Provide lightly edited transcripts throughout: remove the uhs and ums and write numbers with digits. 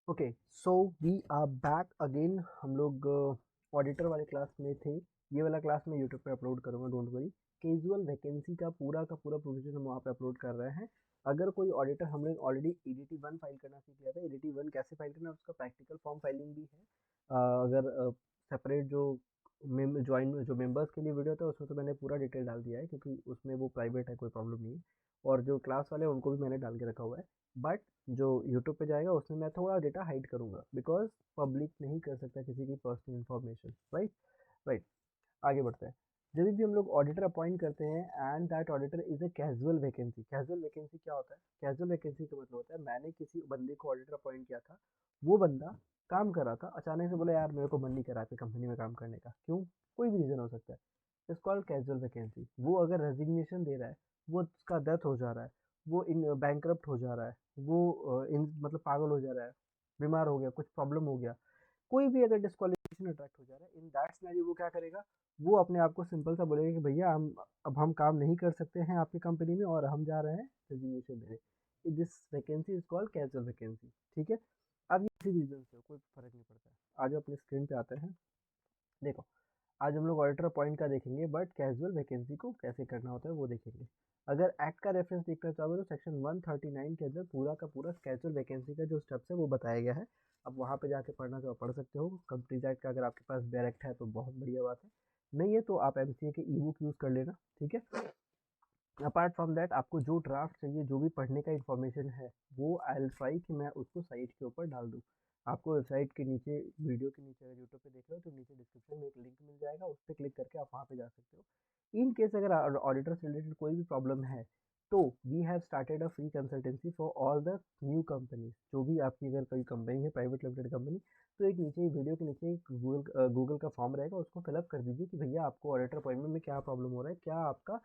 Okay, so we are back again. हम लोग auditor वाले क्लास में थे। ये वाला क्लास मैं यूट्यूब पे अपलोड करूँगा, डोंट वरी। कैजुअल वैकेंसी का पूरा प्रोविजन हम वहाँ पे अपलोड कर रहे हैं। अगर कोई ऑडिटर, हम लोग ऑलरेडी ईडीटी वन फाइल करना सीख लिया था। ईडीटी वन कैसे फाइल करना है उसका प्रैक्टिकल फॉर्म फाइलिंग भी है। अगर सेपरेट जो ज्वाइन जो मेंबर्स के लिए वीडियो था उसमें तो मैंने पूरा डिटेल डाल दिया है, क्योंकि उसमें वो प्राइवेट है, कोई प्रॉब्लम नहीं है। और जो क्लास वाले हैं उनको भी मैंने डाल के रखा हुआ है। बट जो यूट्यूब पे जाएगा उसमें मैं थोड़ा डेटा हाइड करूंगा, बिकॉज पब्लिक नहीं कर सकता किसी की पर्सनल इन्फॉर्मेशन, राइट। राइट, आगे बढ़ते हैं। जब भी हम लोग ऑडिटर अपॉइंट करते हैं and that auditor is a casual vacancy. Casual vacancy क्या होता है? कैजुअल वैकेंसी का मतलब होता है मैंने किसी बंदे को ऑडिटर अपॉइंट किया था, वो बंदा काम कर रहा था, अचानक से बोला यार मेरे को मन नहीं कर रहा है कंपनी में काम करने का। क्यों? कोई भी रीजन हो सकता है। It's called casual vacancy. वो अगर रेजिग्नेशन दे रहा है, वो उसका डेथ हो जा रहा है, वो इन बैंकरप्ट हो जा रहा है, वो इन मतलब पागल हो जा रहा है, बीमार हो गया, कुछ प्रॉब्लम हो गया, कोई भी अगर डिस्क्वालिफिकेशन अट्रैक्ट हो जा रहा है, इन दैट सिनेरियो वो क्या करेगा? वो अपने आप को सिंपल सा बोलेगा कि भैया हम अब हम काम नहीं कर सकते हैं आपकी कंपनी में और हम जा रहे हैं रेजिग्नेशन देने। This vacancy is called casual vacancy. ठीक है, अब ये किसी रीजन से हो, कोई फर्क नहीं पड़ता है। आज अपने स्क्रीन पे आते हैं। देखो, आज हम लोग ऑडिटर पॉइंट का देखेंगे, बट कैजुअल वैकेंसी को कैसे करना होता है वो देखेंगे। अगर एक्ट का रेफरेंस देखना चाहोगे तो सेक्शन 139 के अंदर पूरा का पूरा कैजुअल वैकेंसी का जो स्टेप्स है वो बताया गया है। अब वहाँ पे जाके पढ़ना तो आप पढ़ सकते हो। कंपनीज एक्ट का अगर आपके पास डायरेक्ट है तो बहुत बढ़िया बात है, नहीं है तो आप एमसीए के ई बुक यूज़ कर लेना। ठीक है, अपार्ट फ्रॉम दैट आपको जो ड्राफ्ट चाहिए, जो भी पढ़ने का इन्फॉर्मेशन है, वो आई विल ट्राई कि मैं उसको साइट के ऊपर डाल दूँ। आपको वेबसाइट के नीचे, वीडियो के नीचे, अगर यूट्यूब पे देख रहे हो तो नीचे डिस्क्रिप्शन में एक लिंक मिल जाएगा, उस पर क्लिक करके आप वहाँ पे जा सकते हो। इन केस अगर ऑडिटर से रिलेटेड कोई भी प्रॉब्लम है तो we have started a free consultancy for all the new companies. जो भी आपकी अगर कोई कंपनी है, प्राइवेट लिमिटेड कंपनी, तो एक नीचे वीडियो के नीचे एक गूगल का फॉर्म रहेगा, उसको फिलअप कर दीजिए कि भैया आपको ऑडिटर अपॉइंटमेंट में क्या प्रॉब्लम हो रहा है, क्या आपका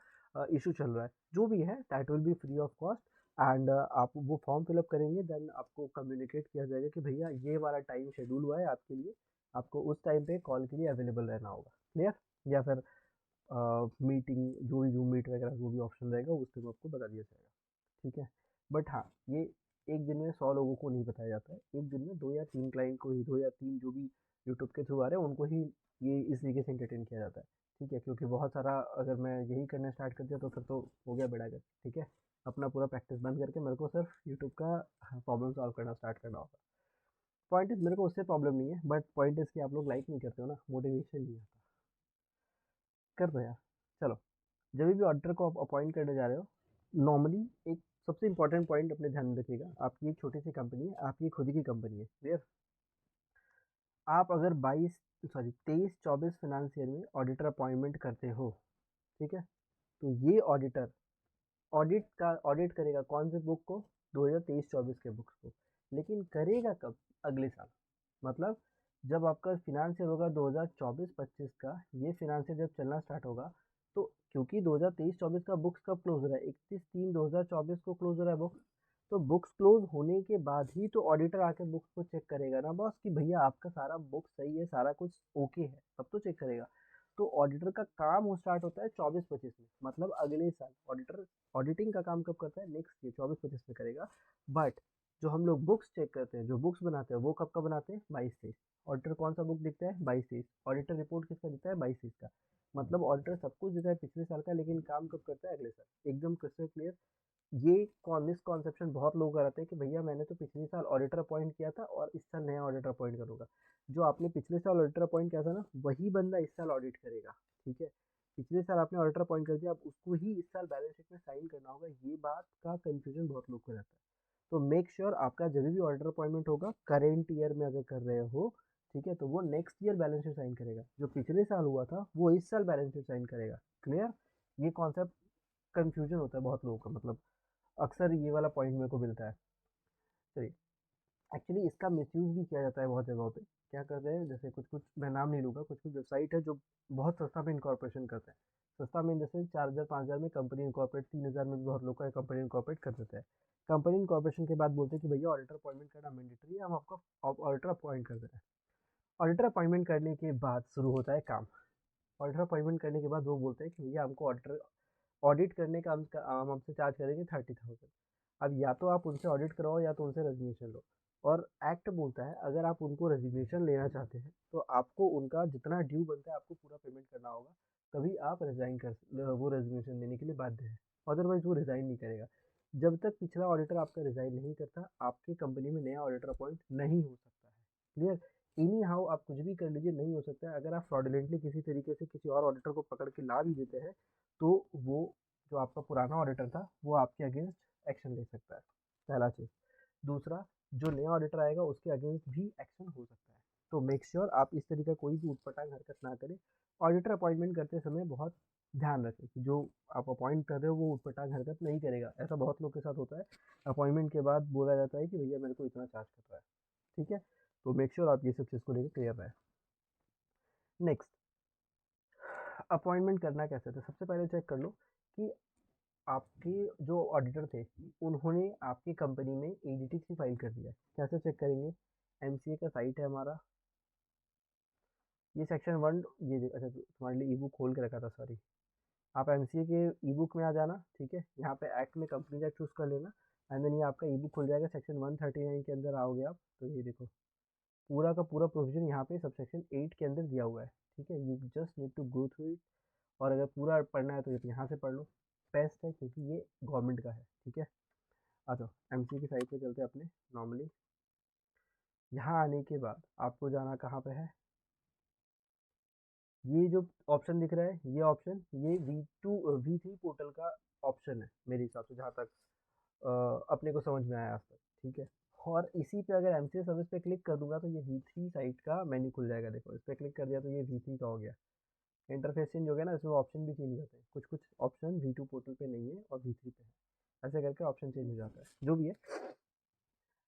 इशू चल रहा है, जो भी है that will be free of cost. And आप वो फॉर्म फिलअप करेंगे, देन आपको कम्युनिकेट किया जाएगा कि भैया ये वाला टाइम शेड्यूल हुआ है आपके लिए, आपको उस टाइम पे कॉल के लिए अवेलेबल रहना होगा। क्लियर? या फिर मीटिंग, जो भी जूम मीट वगैरह जो भी ऑप्शन रहेगा उस टाइम आपको बता दिया जाएगा। ठीक है, बट हाँ, ये एक दिन में 100 लोगों को नहीं बताया जाता है। एक दिन में 2 या 3 क्लाइंट को ही, 2 या 3 जो भी यूट्यूब के थ्रू आ रहे हैं उनको ही ये इस तरीके से एंटरटेन किया जाता है। ठीक है, क्योंकि बहुत सारा अगर मैं यही करना स्टार्ट कर दिया तो फिर तो हो गया बेड़ा गर्क। ठीक है, अपना पूरा प्रैक्टिस बंद करके मेरे को सिर्फ यूट्यूब का प्रॉब्लम सॉल्व करना स्टार्ट करना होगा। पॉइंट इज, मेरे को उससे प्रॉब्लम नहीं है, बट पॉइंट इज कि आप लोग लाइक नहीं करते हो ना, मोटिवेशन नहीं आता। कर दो यार। चलो, जब भी ऑडिटर को आप अपॉइंट करने जा रहे हो, नॉर्मली एक सबसे इंपॉर्टेंट पॉइंट अपने ध्यान में रखिएगा। आपकी एक छोटी सी कंपनी है, आपकी खुद की कंपनी है, क्लियर? आप अगर 23-24 फाइनेंशियल में ऑडिटर अपॉइंटमेंट करते हो, ठीक है, तो ये ऑडिटर ऑडिट करेगा कौन से बुक को? 2023-24 के बुक्स को। लेकिन करेगा कब? अगले साल। मतलब जब आपका फिनांशियल होगा 2024-25 का, ये फिनांशियल जब चलना स्टार्ट होगा, तो क्योंकि 2023-24 का बुक्स कब क्लोज हो रहा है? 31/3/2024 को क्लोज हो रहा है बुक्स। तो बुक्स क्लोज होने के बाद ही तो ऑडिटर आके बुक्स को चेक करेगा ना बॉस, कि भैया आपका सारा बुक सही है, सारा कुछ ओके है, तब तो चेक करेगा। तो ऑडिटर का काम वो स्टार्ट होता है 24-25 में, मतलब अगले साल। ऑडिटर ऑडिटिंग का काम कब करता है? नेक्स्ट ईयर 24-25 में करेगा। बट जो हम लोग बुक्स चेक करते हैं, जो बुक्स बनाते हैं, वो कब का बनाते हैं? 22-23। ऑडिटर कौन सा बुक देखता है? 22-23। ऑडिटर रिपोर्ट किसका देता है? 22-23 का। मतलब ऑडिटर सब कुछ देता है पिछले साल का, लेकिन काम कब करता है? अगले साल। एकदम क्रिस्टल क्लियर। ये मिसकॉन्सेप्शन बहुत लोगों का रहता है कि भैया मैंने तो पिछले साल ऑडिटर अपॉइंट किया था और इस साल नया ऑडिटर अपॉइंट करूंगा। जो आपने पिछले साल ऑडिटर अपॉइंट किया था ना, वही बंदा इस साल ऑडिट करेगा। ठीक है, पिछले साल आपने ऑडिटर अपॉइंट कर दिया, अब उसको ही इस साल बैलेंस शीट में साइन करना होगा। ये बात का कंफ्यूजन बहुत लोग को रहता है। तो मेक श्योर आपका जब भी ऑडिटर अपॉइंटमेंट होगा, करेंट ईयर में अगर कर रहे हो, ठीक है, तो वो next year balance sheet sign करेगा। जो पिछले साल हुआ था वो इस साल बैलेंस शीट साइन करेगा। क्लियर? ये कॉन्सेप्ट कंफ्यूजन होता है बहुत लोगों का, मतलब अक्सर ये वाला पॉइंट मेरे को मिलता है। चलिए, एक्चुअली इसका मिसयूज़ भी किया जाता है बहुत जगहों पे। क्या करते हैं, जैसे कुछ कुछ, मैं नाम नहीं लूँगा, कुछ कुछ वेबसाइट है जो बहुत सस्ता में इनकॉर्पोरेशन करते हैं। सस्ता में जैसे 4,000-5,000 में कंपनी इनकॉर्पोरेट, 3,000 में भी बहुत लोग का कंपनी इनकॉर्पोरेट कर देते हैं। कंपनी इनकॉर्पोरेशन के बाद बोलते हैं कि भैया ऑडिटर अपॉइंटमेंट करना मैंडेटरी है, हम आपको ऑडिटर अपॉइंट कर दे रहे हैं। ऑडिटर अपॉइंटमेंट करने के बाद शुरू होता है काम। ऑडिटर अपॉइंटमेंट करने के बाद वो बोलते हैं कि भैया हमको ऑडिटर ऑडिट करने का हम हमसे चार्ज करेंगे 30,000। अब या तो आप उनसे ऑडिट कराओ या तो उनसे रेजिग्नेशन लो। और एक्ट बोलता है अगर आप उनको रेजिग्नेशन लेना चाहते हैं तो आपको उनका जितना ड्यू बनता है आपको पूरा पेमेंट करना होगा, तभी आप रिजाइन कर वो रेजिग्नेशन देने के लिए बाध्य है। अदरवाइज वो रिजाइन नहीं करेगा। जब तक पिछला ऑडिटर आपका रिजाइन नहीं करता आपकी कंपनी में नया ऑडिटर अपॉइंट नहीं हो सकता है। क्लियर? एनी हाउ आप कुछ भी कर लीजिए, नहीं हो सकता है। अगर आप फ्रॉडुलेंटली किसी तरीके से किसी और ऑडिटर को पकड़ के ला भी देते हैं तो वो जो आपका पुराना ऑडिटर था वो आपके अगेंस्ट एक्शन ले सकता है, पहला चीज़। दूसरा, जो नया ऑडिटर आएगा उसके अगेंस्ट भी एक्शन हो सकता है। तो मेक श्योर आप इस तरीके का कोई भी उटपटांग हरकत ना करें। ऑडिटर अपॉइंटमेंट करते समय बहुत ध्यान रखें कि जो आप अपॉइंट कर रहे हो वो उटपटांग हरकत नहीं करेगा। ऐसा बहुत लोग के साथ होता है, अपॉइंटमेंट के बाद बोला जाता है कि भैया मेरे को इतना चार्ज कर रहा है। ठीक है, तो मेक श्योर आप ये सब चीज़ को लेकर क्लियर रहे। नेक्स्ट, अपॉइंटमेंट करना कैसे था? सबसे पहले चेक कर लो कि आपके जो ऑडिटर थे उन्होंने आपकी कंपनी में एडीटी फाइल कर दिया है। कैसे चेक करेंगे? एमसीए का साइट है हमारा, ये सेक्शन 1, ये अच्छा तुम्हारे लिए ई बुक खोल के रखा था, सॉरी। आप एमसीए के ई बुक में आ जाना, ठीक है। यहाँ पे एक्ट में कंपनी एक्ट चूज कर लेना एंड देन ये आपका ई बुक खुल जाएगा। सेक्शन 139 के अंदर आओगे आप तो ये देखो पूरा का पूरा प्रोविजन यहाँ पे सबसेक्शन 8 के अंदर दिया हुआ है। ठीक है, you just need to go through it. और अगर पूरा पढ़ना है तो यहाँ से पढ़ लो, बेस्ट है क्योंकि ये गवर्नमेंट का है। ठीक है, आ जाओ एमसीए की साइट पे चलते हैं अपने नॉर्मली। यहाँ आने के बाद आपको जाना कहाँ पे है? ये जो ऑप्शन दिख रहा है ये ऑप्शन, ये V3 पोर्टल का ऑप्शन है मेरे हिसाब से, जहाँ तक अपने को समझ में आया आज तक। ठीक है, और इसी पे अगर एमसीए सर्विस पे क्लिक कर दूंगा तो ये V3 साइट का मेन्यू खुल जाएगा। देखो इस पर क्लिक कर दिया तो ये V3 का हो गया। इंटरफेस चेंज हो गया ना, इसमें ऑप्शन भी चेंज हो जाते हैं। कुछ कुछ ऑप्शन V2 पोर्टल पे नहीं है और V3 पे है, ऐसे करके ऑप्शन चेंज हो जाता है। जो भी है,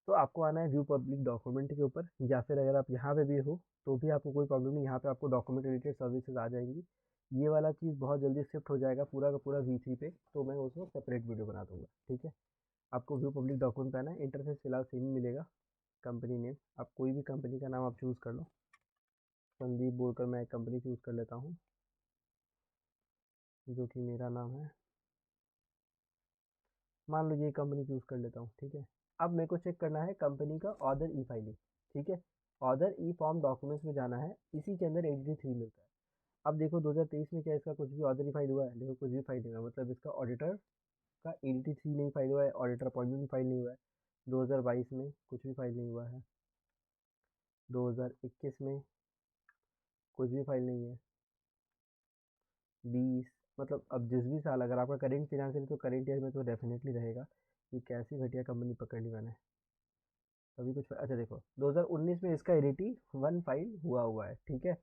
तो आपको आना है व्यू पब्लिक डॉक्यूमेंट के ऊपर, या फिर अगर आप यहाँ पे भी हो तो भी आपको कोई प्रॉब्लम नहीं, यहाँ पे आपको डॉक्यूमेंट रिलेटेड सर्विसेज आ जाएंगी। ये वाला चीज़ बहुत जल्दी शिफ्ट हो जाएगा पूरा का पूरा V3 पे, तो मैं उसको सेपरेट वीडियो बना दूंगा। ठीक है, आपको व्यू पब्लिक डॉक्यूमेंट पे आना है। इंटरफेस फिलहाल सेम ही मिलेगा। कंपनी नेम, आप कोई भी कंपनी का नाम आप चूज़ कर लो। संदीप बोलकर मैं एक कंपनी चूज़ कर लेता हूँ जो कि मेरा नाम है, मान लो ये कंपनी चूज़ कर लेता हूँ। ठीक है, अब मेरे को चेक करना है कंपनी का ऑर्डर ई फाइलिंग। ठीक है, ऑर्डर ई फॉर्म डॉक्यूमेंट्स में जाना है, इसी के अंदर एडीटी 3 मिलता है। अब देखो 2023 में क्या इसका कुछ भी ऑर्डर नहीं फाइल हुआ है? देखो कुछ भी फाइल नहीं हुआ, मतलब इसका ऑडिटर का एडीटी 3 नहीं फाइल हुआ है, ऑडिटर अपॉइंटमेंट भी फाइल नहीं हुआ है। 2022 में कुछ भी फाइल नहीं हुआ है, 2021 में कुछ भी फाइल नहीं है, 20, मतलब अब जिस भी साल अगर आपका करेंट फिनेंशियल तो करेंट ईयर में तो डेफिनेटली रहेगा कि कैसी घटिया कंपनी पकड़ ली मैंने। अभी कुछ अच्छा देखो 2019 में इसका एडीटी 1 फाइल हुआ है। ठीक है,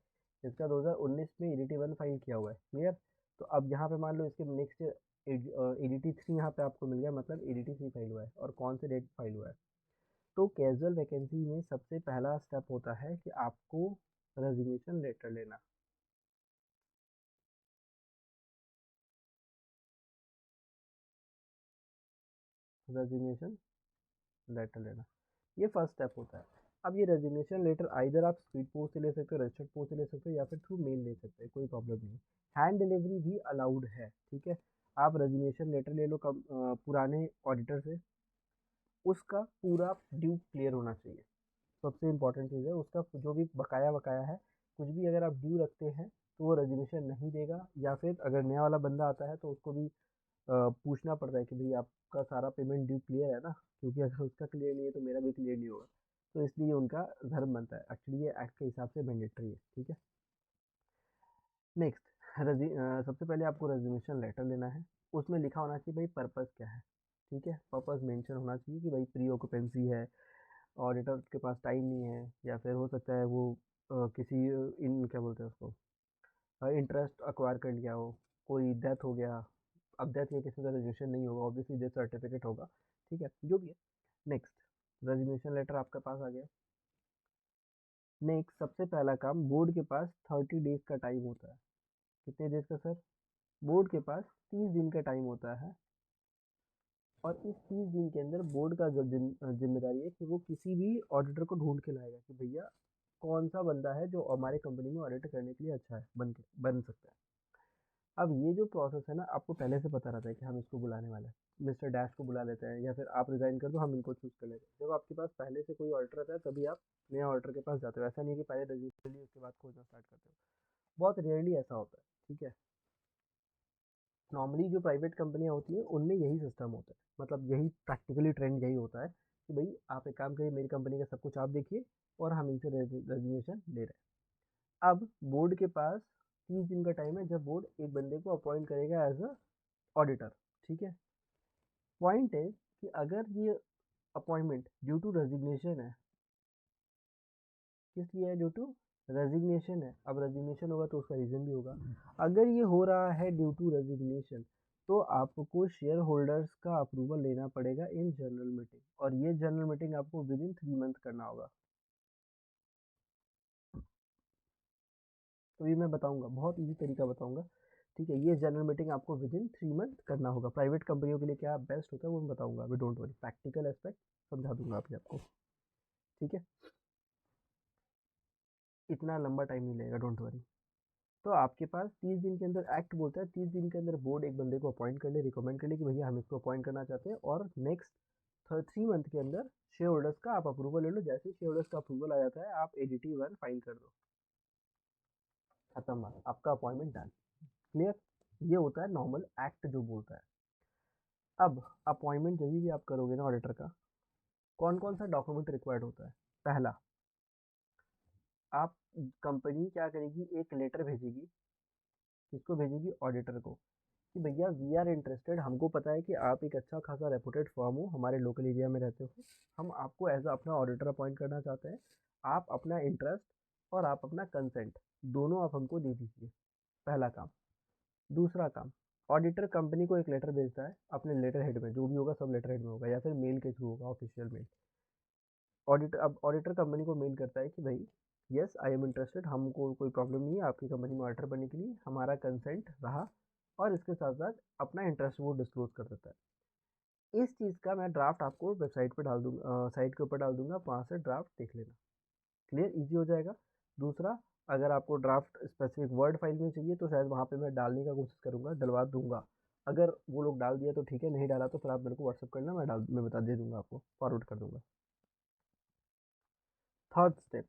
इसका 2019 में एडीटी 1 फाइल किया हुआ है। क्लियर? तो अब यहाँ पे मान लो इसके नेक्स्ट एडीटी 3 यहाँ पे आपको मिल गया, मतलब एडीटी 3 फाइल हुआ है और कौन से डेट फाइल हुआ है। तो कैजुअल वैकेंसी में सबसे पहला स्टेप होता है कि आपको रेजिग्नेशन लेटर लेना। रेजिग्नेशन लेटर लेना, ये फर्स्ट स्टेप होता है। अब ये रेजिग्नेशन लेटर आइदर आप स्पीड पोस्ट से ले सकते हो, रजिस्टर्ड पोस्ट से ले सकते हो, या फिर थ्रू मेल ले सकते हो, कोई प्रॉब्लम नहीं। हैंड डिलीवरी भी अलाउड है। ठीक है, आप रेजिग्नेशन लेटर ले लो पुराने ऑडिटर से, उसका पूरा ड्यू क्लियर होना चाहिए। सबसे इम्पोर्टेंट चीज़ है उसका जो भी बकाया वकाया है, कुछ भी अगर आप ड्यू रखते हैं तो वो रेजिग्नेशन नहीं देगा, या फिर अगर नया वाला बंदा आता है तो उसको भी पूछना पड़ता है कि भाई आपका सारा पेमेंट ड्यू क्लियर है ना, क्योंकि अगर उसका क्लियर नहीं है तो मेरा भी क्लियर नहीं होगा। तो इसलिए उनका धर्म बनता है, एक्चुअली ये एक्ट के हिसाब से मैंडेटरी है। ठीक है, नेक्स्ट, सबसे पहले आपको रेजिग्नेशन लेटर लेना है। उसमें लिखा होना चाहिए भाई पर्पज़ क्या है। ठीक है, पर्पज़ मेंशन होना चाहिए कि भाई प्री ऑक्यूपेंसी है, ऑडिटर के पास टाइम नहीं है, या फिर हो सकता है वो किसी इन क्या बोलते हैं उसको, इंटरेस्ट अक्वायर कर लिया हो, कोई डेथ हो गया। अब डेथ में किसी का रजिस्ट्रेशन नहीं होगा, ऑब्वियसली डेथ सर्टिफिकेट होगा। ठीक है, जो भी है। नेक्स्ट, रेजिग्नेशन लेटर आपके पास आ गया। नेक्स्ट, सबसे पहला काम, बोर्ड के पास 30 डेज का टाइम होता है। कितने डेज का सर? बोर्ड के पास 30 दिन का टाइम होता है, और इस 30 दिन के अंदर बोर्ड का जो जिम्मेदारी है कि वो किसी भी ऑडिटर को ढूंढ के लाएगा कि भैया कौन सा बंदा है जो हमारे कंपनी में ऑडिट करने के लिए अच्छा है, बन सकता है। अब ये जो प्रोसेस है ना, आपको पहले से पता रहता है कि हम इसको बुलाने वाले हैं, मिस्टर डैश को बुला लेते हैं, या फिर आप रिजाइन कर दो, हम इनको चूज कर लेते हैं। जब आपके पास पहले से कोई ऑर्डर रहता है तभी आप नया ऑर्डर के पास जाते हो। ऐसा नहीं है कि पहले रजिस्टर लिए उसके बाद खोजना स्टार्ट करते हो, बहुत रेयरली ऐसा होता है। ठीक है, नॉर्मली जो प्राइवेट कंपनियां होती हैं उनमें यही सिस्टम होता है, मतलब यही प्रैक्टिकली ट्रेंड यही होता है कि भाई आप एक काम करिए, मेरी कंपनी का सब कुछ आप देखिए और हम इनसे रेजिग्नेशन ले रहे हैं। अब बोर्ड के पास 30 दिन का टाइम है, जब बोर्ड एक बंदे को अपॉइंट करेगा एज अ ऑडिटर। ठीक है, पॉइंट है कि अगर ये अपॉइंटमेंट ड्यू टू रेजिग्नेशन है, किस लिए है? ड्यू टू रेजिग्नेशन है। अब रेजिग्नेशन होगा तो उसका रीज़न भी होगा। अगर ये हो रहा है ड्यू टू रेजिग्नेशन, तो आपको शेयर होल्डर्स का अप्रूवल लेना पड़ेगा इन जनरल मीटिंग, और ये जनरल मीटिंग आपको विद इन 3 मंथ करना होगा। तो ये मैं बताऊंगा, बहुत इजी तरीका बताऊंगा। ठीक है, ये जनरल मीटिंग आपको विद इन 3 मंथ करना होगा। प्राइवेट कंपनियों के लिए क्या बेस्ट होता है वो मैं बताऊंगा अभी, डोंट वरी, प्रैक्टिकल एस्पेक्ट समझा दूंगा अभी आपको। ठीक है, इतना लंबा टाइम नहीं लगेगा, डोंट वरी। तो आपके पास 30 दिन के अंदर, एक्ट बोलता है 30 दिन के अंदर बोर्ड एक बंदे को अपॉइंट कर ले, रिकमेंड कर ले कि भैया हम इसको अपॉइंट करना चाहते हैं, और नेक्स्ट 3 मंथ के अंदर शेयर होल्डर्स का आप अप्रूवल ले लो। जैसे ही शेयर होल्डर्स का अप्रूवल आ जाता है, आप ADT 1 फाइल कर दो, खत्म बात, आपका अपॉइंटमेंट डन। क्लियर? ये होता है नॉर्मल एक्ट जो बोलता है। अब अपॉइंटमेंट जब भी आप करोगे ना ऑडिटर का, कौन कौन सा डॉक्यूमेंट रिक्वायर्ड होता है? पहला, आप कंपनी क्या करेगी, एक लेटर भेजेगी। किसको भेजेगी? ऑडिटर को, कि भैया वी आर इंटरेस्टेड, हमको पता है कि आप एक अच्छा खासा रेपुटेड फर्म हो, हमारे लोकल एरिया में रहते हो, हम आपको एज अपना ऑडिटर अपॉइंट करना चाहते हैं। आप अपना इंटरेस्ट और आप अपना कंसेंट दोनों आप हमको दे दीजिए। पहला काम। दूसरा काम, ऑडिटर कंपनी को एक लेटर भेजता है अपने लेटर हेड में, जो भी होगा सब लेटर हेड में होगा, या फिर मेल के थ्रू होगा, ऑफिशियल मेल। ऑडिटर, अब ऑडिटर कंपनी को मेल करता है कि भाई यस आई एम इंटरेस्टेड, हमको कोई प्रॉब्लम नहीं है आपकी कंपनी में ऑडिटर बनने के लिए, हमारा कंसेंट रहा, और इसके साथ साथ अपना इंटरेस्ट वो डिस्क्लोज कर देता है। इस चीज़ का मैं ड्राफ्ट आपको वेबसाइट पे डाल दूंगा, साइट के ऊपर डाल दूंगा, वहाँ से ड्राफ्ट देख लेना। क्लियर, इजी हो जाएगा। दूसरा, अगर आपको ड्राफ्ट स्पेसिफिक वर्ड फाइल में चाहिए तो शायद वहाँ पे मैं डालने का कोशिश करूँगा, डलवा दूंगा। अगर वो लोग डाल दिया तो ठीक है, नहीं डाला तो फिर आप मेरे को व्हाट्सअप करना, मैं बता दे दूंगा, आपको फॉरवर्ड कर दूंगा। थर्ड स्टेप,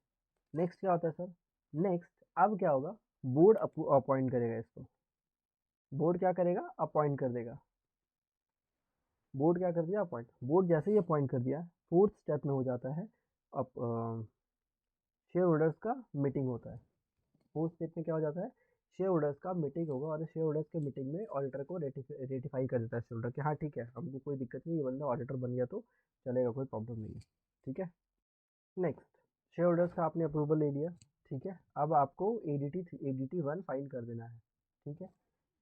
नेक्स्ट क्या होता है सर? नेक्स्ट अब क्या होगा, बोर्ड अपॉइंट करेगा इसको। बोर्ड क्या करेगा? अपॉइंट कर देगा। बोर्ड क्या कर दिया? अपॉइंट। बोर्ड जैसे ही अपॉइंट कर दिया, फोर्थ स्टेप में हो जाता है अब शेयर होल्डर्स का मीटिंग होता है। फोर्थ स्टेप में क्या हो जाता है? शेयर होल्डर्स का मीटिंग होगा, और शेयर होल्डर्स के मीटिंग में ऑडिटर को रेटिफाई कर देता है शेयर होल्डर कि हाँ ठीक है, हमको कोई दिक्कत नहीं, ये बंदा ऑडिटर बन गया तो चलेगा, कोई प्रॉब्लम नहीं है। ठीक है, नेक्स्ट, शेयर होल्डर्स का आपने अप्रूवल ले लिया। ठीक है, अब आपको ADT 1 फाइल कर देना है। ठीक है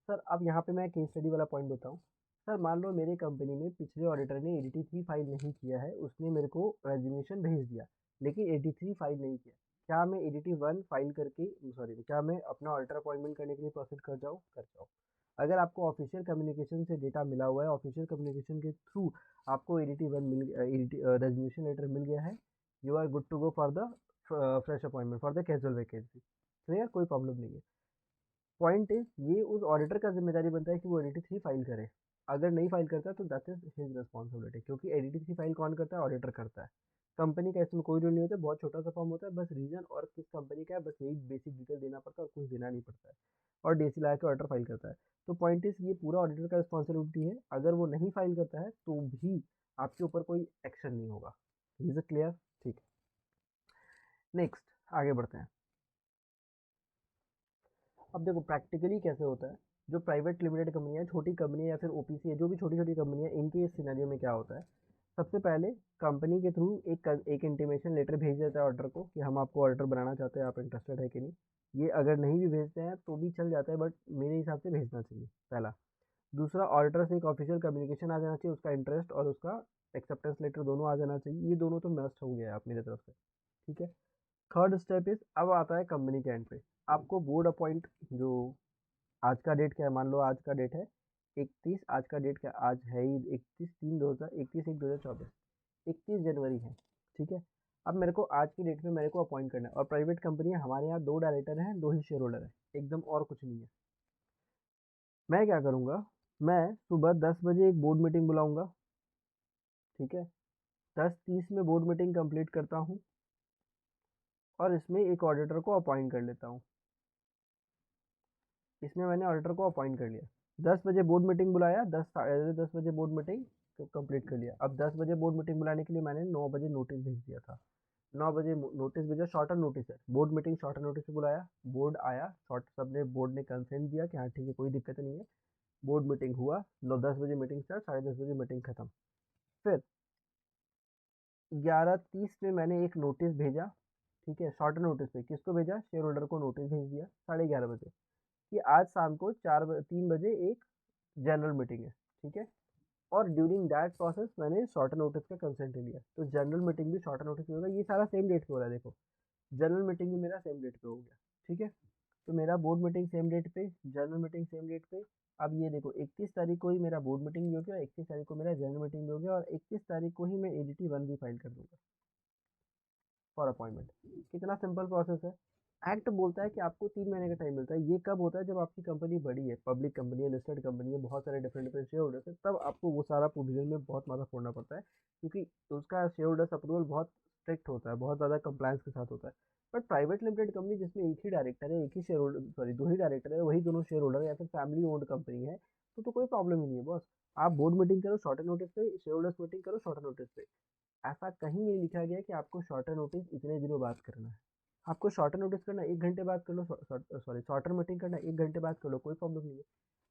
सर, अब यहाँ पे मैं केस स्टडी वाला पॉइंट बताऊँ। सर मान लो मेरी कंपनी में पिछले ऑडिटर ने ADT 3 फाइल नहीं किया है, उसने मेरे को रेजिग्नेशन भेज दिया, लेकिन ADT 3 फाइल नहीं किया। क्या मैं ADT 1 फाइल करके, सॉरी, क्या मैं अपना ऑडिटर अपॉइंटमेंट करने के लिए प्रोसीड कर जाऊँ? कर जाऊँ। अगर आपको ऑफिशियल कम्युनिकेशन से डेटा मिला हुआ है, ऑफिशियल कम्युनिकेशन के थ्रू आपको ADT 1 रेजिग्नेशन लेटर मिल गया है, you are good to go for the fresh appointment for the casual vacancy. Clear, कोई प्रॉब्लम नहीं है। पॉइंट इज, ये उस ऑडिटर का जिम्मेदारी बनता है कि वो ADT 3 फाइल करे। अगर नहीं फाइल करता तो दैट इज हिज रिस्पॉन्सिबिलिटी, क्योंकि ADT 3 फाइल कौन करता है? ऑडिटर करता है। कंपनी का इसमें कोई रोल नहीं होता, बहुत छोटा सा फॉर्म होता है, बस रीजन और किस कंपनी का है, बस यही बेसिक डिटेल देना पड़ता है, और कुछ देना नहीं पड़ता है, और DSC ला के ऑडिटर फाइल करता है। तो पॉइंट इज, ये पूरा ऑडिटर का रिस्पॉन्सिबिलिटी है, अगर वो नहीं फाइल करता है तो भी आपके ऊपर कोई एक्शन नहीं होगा। Is it clear? ठीक है, नेक्स्ट आगे बढ़ते हैं। अब देखो प्रैक्टिकली कैसे होता है, जो प्राइवेट लिमिटेड कंपनी है, छोटी कंपनी है, या फिर OPC है, जो भी छोटी छोटी कंपनी है, इनके इस सिनेरियो में क्या होता है, सबसे पहले कंपनी के थ्रू एक इंटीमेशन लेटर भेज देता है ऑर्डर को कि हम आपको ऑर्डर बनाना चाहते हैं, आप इंटरेस्टेड है कि नहीं। ये अगर नहीं भी भेजते हैं तो भी चल जाता है, बट मेरे हिसाब से भेजना चाहिए, पहला। दूसरा, ऑर्डर से एक ऑफिशियल कम्युनिकेशन आ जाना चाहिए, उसका इंटरेस्ट और उसका एक्सेप्टेंस लेटर दोनों आ जाना चाहिए, ये दोनों तो मस्ट हो गया आप मेरे तरफ से। ठीक है, थर्ड स्टेप इज, अब आता है कंपनी के एंड पे, आपको बोर्ड अपॉइंट, जो आज का डेट क्या है, मान लो आज का डेट है 31, आज का डेट क्या, आज है ही 31/3/2021 31 जनवरी है। ठीक है, अब मेरे को आज की डेट में मेरे को अपॉइंट करना है, और प्राइवेट कंपनी है, हमारे यहाँ 2 डायरेक्टर हैं, 2 ही शेयर होल्डर है, एकदम, और कुछ नहीं है। मैं क्या करूँगा, मैं सुबह 10 बजे एक बोर्ड मीटिंग बुलाऊँगा, ठीक है? 10:30 में बोर्ड मीटिंग कंप्लीट करता हूँ और इसमें एक ऑडिटर को अपॉइंट कर लेता हूँ। इसमें मैंने ऑडिटर को अपॉइंट कर लिया। 10 बजे बोर्ड मीटिंग बुलाया, 10 बजे बोर्ड मीटिंग कंप्लीट कर लिया। अब 10 बजे बोर्ड मीटिंग बुलाने के लिए मैंने 9 बजे नोटिस भेज दिया था। 9 बजे नोटिस भेजा, शॉर्टर नोटिस है, बोर्ड मीटिंग शॉर्टर नोटिस पे बुलाया, बोर्ड आया, शॉर्ट सबने बोर्ड ने कंसेंट दिया कि हाँ ठीक है कोई दिक्कत नहीं है। बोर्ड मीटिंग हुआ, 10 बजे मीटिंग स्टार्ट, 10:30 बजे मीटिंग खत्म। फिर 11:30 में मैंने एक नोटिस भेजा, ठीक है, शॉर्टर नोटिस पे किसको भेजा, शेयर होल्डर को नोटिस भेज दिया 11:30 बजे कि आज शाम को 3 बजे एक जनरल मीटिंग है, ठीक है। और ड्यूरिंग दैट प्रोसेस मैंने शॉर्टर नोटिस का कंसेंट ले लिया, तो जनरल मीटिंग भी शॉर्टर नोटिस में होगा। ये सारा सेम डेट पे हो रहा है, देखो जनरल मीटिंग भी मेरा सेम डेट पे हो गया, ठीक है। तो मेरा बोर्ड मीटिंग सेम डेट पे, जनरल मीटिंग सेम डेट पे। अब ये देखो 31 तारीख को ही मेरा बोर्ड मीटिंग भी हो गया, 31 तारीख को मेरा जनरल मीटिंग भी हो गया, और 31 तारीख को ही मैं ADT 1 भी फाइल कर दूंगा फॉर अपॉइंटमेंट। कितना सिंपल प्रोसेस है। एक्ट बोलता है कि आपको 3 महीने का टाइम मिलता है। ये कब होता है, जब आपकी कंपनी बड़ी है, पब्लिक कंपनी है, लिस्टेड कंपनी है, बहुत सारे डिफरेंट डिफरेंट शेयर होल्डर्स है, तब आपको वो सारा प्रोविजन में बहुत माथा फोड़ना पड़ता है, क्योंकि उसका शेयर होल्डर्स अप्रूवल बहुत स्ट्रिक्ट होता है, बहुत ज़्यादा कंप्लायंस के साथ होता है। बट प्राइवेट लिमिटेड कंपनी जिसमें एक ही डायरेक्टर है, एक ही शेयर होल्डर, सॉरी 2 ही डायरेक्टर है, वही दोनों शेयर होल्डर, या फिर फैमिली ओन्ड कंपनी है, तो कोई प्रॉब्लम ही नहीं है बॉस। आप बोर्ड मीटिंग करो शॉर्टर नोटिस पे, शेयर होल्डर्स मीटिंग करो शॉर्टर नोटिस पे। ऐसा कहीं नहीं लिखा गया कि आपको शॉर्टर नोटिस इतने दिनों बाद करना है। आपको शॉर्टर नोटिस करना 1 घंटे बाद कर लो, सॉरी शॉर्टर मीटिंग करना 1 घंटे बाद कर लो, कोई प्रॉब्लम नहीं है।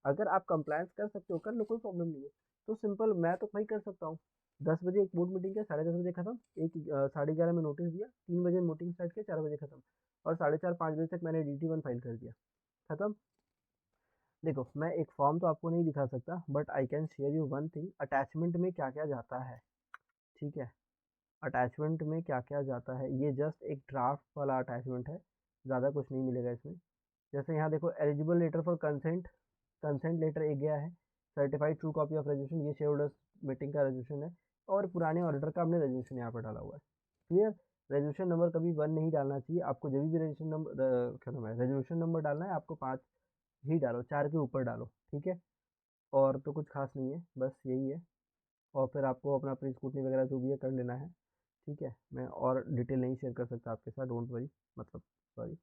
अगर आप कंप्लायंस कर सकते हो कर लो, कोई प्रॉब्लम नहीं है। तो सिंपल, मैं तो भाई कर सकता हूँ। 10 बजे एक बोर्ड मीटिंग किया, 10:30 बजे खत्म, 11:30 में नोटिस दिया, 3 बजे मीटिंग स्टार्ट किया, 4 बजे खत्म, और 4:30 5 बजे तक मैंने DT 1 फाइल कर दिया, खत्म। देखो मैं एक फॉर्म तो आपको नहीं दिखा सकता, but I can share you one thing, attachment में क्या क्या जाता है, ठीक है। अटैचमेंट में क्या क्या जाता है, ये जस्ट एक ड्राफ्ट वाला अटैचमेंट है, ज़्यादा कुछ नहीं मिलेगा इसमें। जैसे यहाँ देखो, eligible letter for consent, consent letter एक गया है, certified true copy of resolution, ये शेयर होल्डर्स मीटिंग का रेजोल्यूशन है, और पुराने ऑडिटर का हमने रेजोल्यूशन यहाँ पर डाला हुआ है, क्लियर। रेजोल्यूशन नंबर कभी 1 नहीं डालना चाहिए आपको, जब भी रेजोल्यूशन नंबर, क्या नाम है, रेजोल्यूशन नंबर डालना है आपको 5 ही डालो, 4 के ऊपर डालो, ठीक है। और तो कुछ खास नहीं है, बस यही है। और फिर आपको अपना प्री स्क्रूटनी वगैरह जो भी है कर लेना है, ठीक है। मैं और डिटेल नहीं शेयर कर सकता आपके साथ, डोंट वरी, मतलब सॉरी।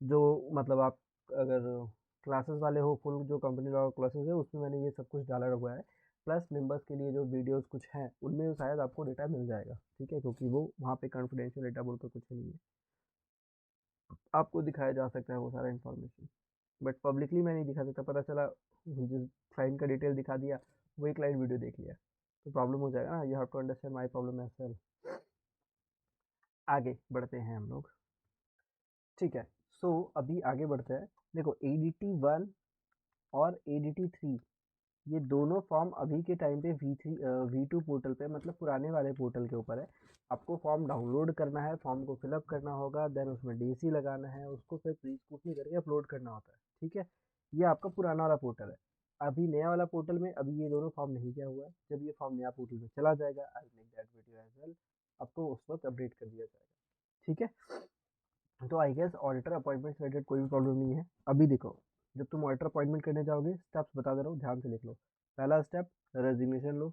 जो मतलब आप अगर क्लासेस वाले हो, फुल जो कंपनी लॉ क्लासेस है, उसमें मैंने ये सब कुछ डाला हुआ है। प्लस मेंबर्स के लिए जो वीडियोस कुछ हैं, उनमें शायद आपको डेटा मिल जाएगा, ठीक है, क्योंकि वो वहाँ पे कॉन्फिडेंशियल डेटा बोल कर कुछ नहीं है, आपको दिखाया जा सकता है वो सारा इन्फॉर्मेशन। बट पब्लिकली मैं नहीं दिखा सकता, पता चला जिस क्लाइंट का डिटेल दिखा दिया, वही क्लाइंट वीडियो देख लिया, तो प्रॉब्लम हो जाएगा ना। You have to understand my problem as well. आगे बढ़ते हैं हम लोग, ठीक है। सो अभी आगे बढ़ते हैं। देखो ADT 1 और ADT 3, ये दोनों फॉर्म अभी के टाइम पे V2 पोर्टल पे, मतलब पुराने वाले पोर्टल के ऊपर है। आपको फॉर्म डाउनलोड करना है, फॉर्म को फिलअप करना होगा, देन उसमें DC लगाना है, उसको फिर प्री स्क्रूटनी करके अपलोड करना होता है, ठीक है। ये आपका पुराना वाला पोर्टल है। अभी नया वाला पोर्टल में अभी ये दोनों फॉर्म नहीं किया हुआ है। जब ये फॉर्म नया पोर्टल में चला जाएगा, I make that video as well, आपको उस वक्त अपडेट कर दिया जाएगा, ठीक है। तो आई गेस ऑडिटर अपॉइंटमेंट से रिलेटेड कोई भी प्रॉब्लम नहीं है। अभी देखो, जब तुम ऑडिटर अपॉइंटमेंट करने जाओगे, स्टेप्स बता दे रहा हूँ, ध्यान से लिख लो। पहला स्टेप, रेजिग्नेशन लो,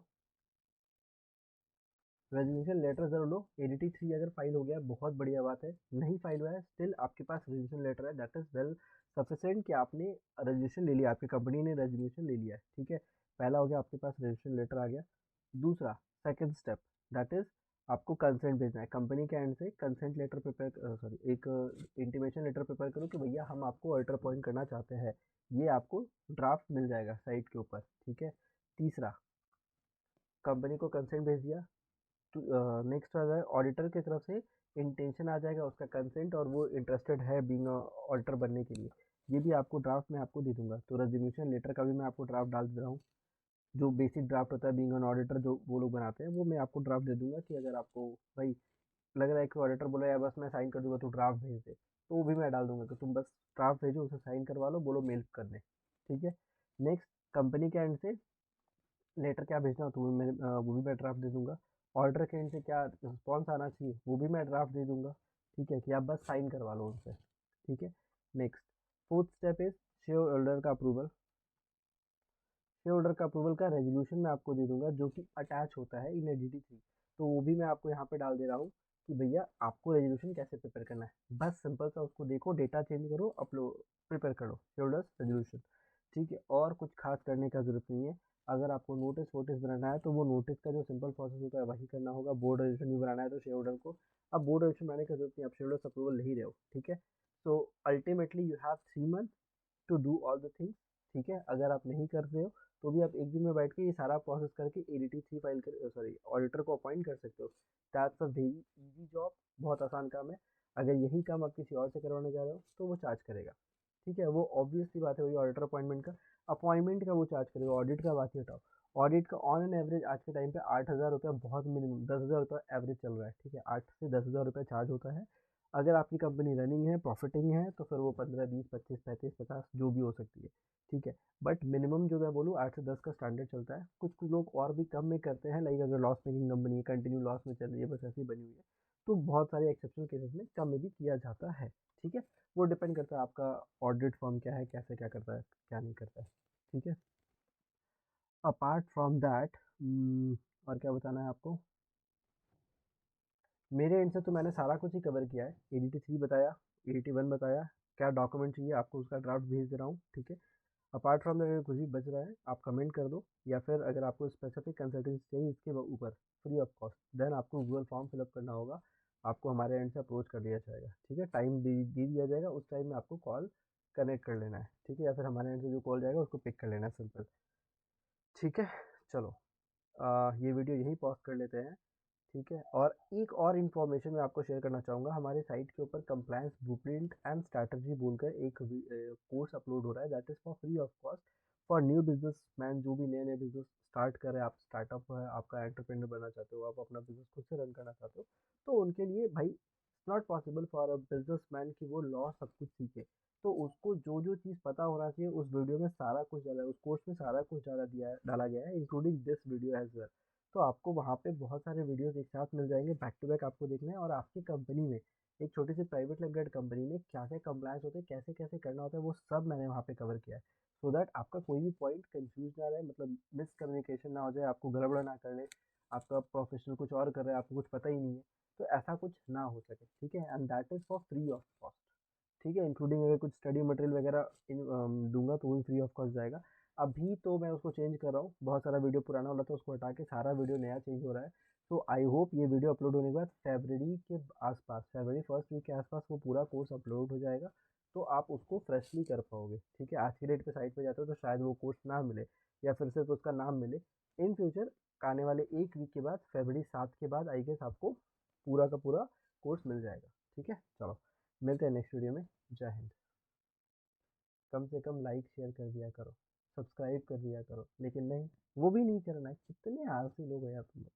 रेजिग्नेशन लेटर जरूर लो। ADT 3 अगर फाइल हो गया बहुत बढ़िया बात है, नहीं फाइल हुआ है स्टिल आपके पास रेजिग्नेशन लेटर है, दैट इज वेल सफिशिएंट कि आपने रजिस्ट्रेशन ले लिया, आपकी कंपनी ने रेजिग्नेशन ले लिया है, ठीक है। पहला हो गया, आपके पास रजिस्ट्रेशन लेटर आ गया। दूसरा, सेकंड स्टेप, दैट इज आपको कंसेंट भेजना है कंपनी के एंड से। कंसेंट लेटर प्रिपेयर, सॉरी एक इंटीमेशन लेटर प्रिपेयर करो कि भैया हम आपको ऑडिटर अपॉइंट करना चाहते हैं। ये आपको ड्राफ्ट मिल जाएगा साइट के ऊपर, ठीक है। तीसरा, कंपनी को कंसेंट भेज दिया। नेक्स्ट आ जाए, ऑडिटर की तरफ से इंटेंशन आ जाएगा, उसका कंसेंट, और वो इंटरेस्टेड है बीइंग ऑडिटर बनने के लिए। ये भी आपको ड्राफ्ट में आपको दे दूंगा। तो रेजिग्नेशन लेटर का भी मैं आपको ड्राफ्ट डाल दे रहा हूँ। जो बेसिक ड्राफ्ट होता है बीइंग एन ऑडिटर, जो वो लोग बनाते हैं, वो मैं आपको ड्राफ्ट दे दूंगा कि अगर आपको भाई लग रहा है कि ऑडिटर बोला यार बस मैं साइन कर दूंगा, तो ड्राफ्ट भेज दे, तो वो भी मैं डाल दूंगा कि तुम बस ड्राफ्ट भेजो, उसे साइन करवा लो, बोलो मेल करने, ठीक है। नेक्स्ट, कंपनी के एंड से लेटर क्या भेजना हो तो वो भी मैं ड्राफ्ट दे दूंगा। ऑर्डर के एंड से क्या रिस्पॉन्स आना चाहिए, वो भी मैं ड्राफ्ट दे दूंगा, ठीक है, कि आप बस साइन करवा लो उनसे, ठीक है। Next, fourth step is share holder का अप्रूवल। शेयर होल्डर का अप्रूवल का रेजोल्यूशन मैं आपको दे दूंगा जो कि अटैच होता है इन एडीटी 3, तो वो भी मैं आपको यहाँ पे डाल दे रहा हूँ कि भैया आपको रेजोल्यूशन कैसे प्रिपेयर करना है। बस सिंपल सा उसको देखो, डेटा चेंज करो, अपलोड, प्रिपेयर करो शेयर होल्डर्स रेजोल्यूशन, ठीक है। और कुछ खास करने का जरूरत नहीं है। अगर आपको नोटिस वोटिस बनाना है तो वो नोटिस का जो सिंपल प्रोसेस होता है वही करना होगा। बोर्ड रेजोल्यूशन भी बनाना है तो शेयर होल्डर को, अब बोर्ड रेजोल्यूशन बनाने की जरूरत नहीं, आप शेयर होल्डर्स अप्रूवल ले ही रहे हो, ठीक है। So ultimately you have 3 month to do all the things, ठीक है। अगर आप नहीं कर रहे हो तो भी आप एक दिन में बैठ के ये सारा प्रोसेस करके एडीटी 3 फाइल कर, सॉरी ऑडिटर को अपॉइंट कर सकते हो। That's a very easy job, बहुत आसान काम है। अगर यही काम आप किसी और से करवाने जा रहे हो तो वो चार्ज करेगा, ठीक है। वो ऑब्वियस सी बात है, वही ऑडिटर अपॉइंटमेंट का वो चार्ज करेगा। ऑडिट का बात ही हटाओ, ऑडिट का ऑन एन एवरेज आज के टाइम पे 8,000 रुपये बहुत मिनिमम, 10,000 रुपये एवरेज चल रहा है, ठीक है। 8 से 10,000 रुपये चार्ज होता है। अगर आपकी कंपनी रनिंग है, प्रॉफिटिंग है, तो फिर वो 15, 20, 25, 35, 50 जो भी हो सकती है, ठीक है। बट मिनिमम जो मैं बोलूँ 8 से 10 का स्टैंडर्ड चलता है। कुछ कुछ लोग और भी कम में करते हैं, लाइक अगर लॉस मेकिंग कंपनी है, कंटिन्यू लॉस में चल रही है, बस ऐसी बनी हुई है, तो बहुत सारे एक्सेप्शनल केसेस में कम में भी किया जाता है, ठीक है। वो डिपेंड करता है आपका ऑडिट फर्म क्या है, कैसे क्या करता है, क्या नहीं करता है, ठीक है। अपार्ट फ्रॉम दैट और क्या बताना है आपको, मेरे एंड से तो मैंने सारा कुछ ही कवर किया है। एडीटी 3 बताया, एडीटी 1 बताया, क्या डॉक्यूमेंट चाहिए आपको उसका ड्राफ्ट भेज दे रहा हूँ, ठीक है। अपार्ट फ्रॉम दैट अगर कुछ भी बच रहा है आप कमेंट कर दो, या फिर अगर आपको स्पेसिफिक कंसल्टेंसी चाहिए इसके ऊपर फ्री ऑफ कॉस्ट, देन आपको गूगल फॉर्म फिलअप करना होगा। आपको हमारे एंड से अप्रोच कर लिया जाएगा, ठीक है। टाइम दे दिया जाएगा, उस टाइम में आपको कॉल कनेक्ट कर लेना है, ठीक है। या फिर हमारे एंड से जो कॉल जाएगा उसको पिक कर लेना है, सिंपल, ठीक है। चलो, ये वीडियो यहीं पॉज कर लेते हैं, ठीक है। और एक और इन्फॉर्मेशन मैं आपको शेयर करना चाहूँगा, हमारे साइट के ऊपर कंप्लायंस ब्लूप्रिंट एंड स्ट्रैटेजी बोलकर एक कोर्स अपलोड हो रहा है, that is for free of cost for new business man, जो भी नए नए बिजनेस स्टार्ट कर रहे हैं। आप स्टार्टअप है, आपका एंटरप्रेन्योर बनना चाहते हो, आप अपना बिजनेस खुद से रन करना चाहते हो, तो उनके लिए भाई not possible for a business man कि वो लॉ सब कुछ सीखे। तो उसको जो जो चीज़ पता होना चाहिए उस वीडियो में सारा कुछ डाला है, उस कोर्स में सारा कुछ डाला गया है, including this video as well. तो आपको वहाँ पे बहुत सारे वीडियोस एक साथ मिल जाएंगे, बैक टू बैक आपको देखना है। और आपकी कंपनी में, एक छोटी सी प्राइवेट लिमिटेड कंपनी में क्या क्या कंप्लायंस होते हैं, कैसे कैसे करना होता है, वो सब मैंने वहाँ पे कवर किया है, सो दैट आपका कोई भी पॉइंट कंफ्यूज ना रहे, मतलब मिसकम्युनिकेशन ना हो जाए, आपको गड़बड़ ना कर ले, आपका प्रोफेशनल कुछ और कर रहा है, आपको कुछ पता ही नहीं है, तो ऐसा कुछ ना हो सके, ठीक है। And that is for free of cost, ठीक है। इंक्लूडिंग अगर कुछ स्टडी मटेरियल वगैरह दूंगा तो वो भी फ्री ऑफ कॉस्ट जाएगा। अभी तो मैं उसको चेंज कर रहा हूँ, बहुत सारा वीडियो पुराना वाला था उसको हटा के सारा वीडियो नया चेंज हो रहा है। तो आई होप ये वीडियो अपलोड होने के बाद फरवरी के आसपास, फरवरी फर्स्ट वीक के आसपास वो पूरा कोर्स अपलोड हो जाएगा, तो आप उसको फ्रेशली कर पाओगे, ठीक है। आज की डेट पे साइट पे जाते हो तो शायद वो कोर्स ना मिले, या फिर सिर्फ उसका नाम मिले। इन फ्यूचर आने वाले एक वीक के बाद, फरवरी 7 के बाद आई गेस आपको पूरा का पूरा कोर्स मिल जाएगा, ठीक है। चलो, मिलते हैं नेक्स्ट वीडियो में। जय हिंद। कम से कम लाइक शेयर कर दिया करो, सब्सक्राइब कर दिया करो, लेकिन नहीं, वो भी नहीं करना है। कितने आलसी लोग हो यार तुम लोग।